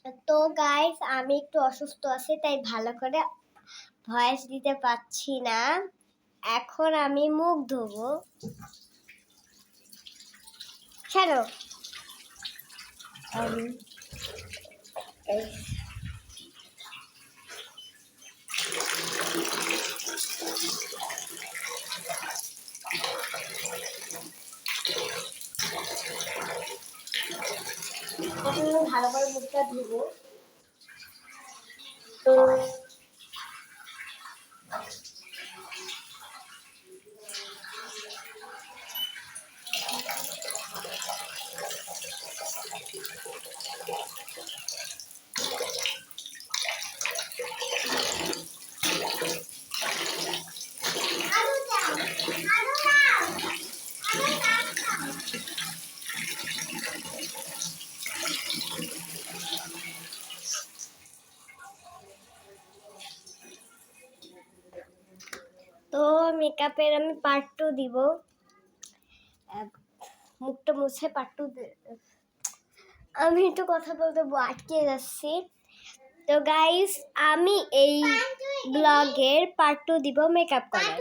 তো গাইস আমি একটু অসুস্থ আছি, তাই ভালো করে ভয়েস দিতে পারছি না। এখন আমি মুখ ধোবো। ছাড়ো। ভালো করে মুখটা ধুবো। তো মেকআপের আমি পার্ট 2 দিব। মুখটা মুছে পার্ট 2 আমি একটু কথা বলতে আটকে যাচ্ছি। তো গাইস আমি এই ব্লগের পার্ট 2 দিব মেকআপ করার।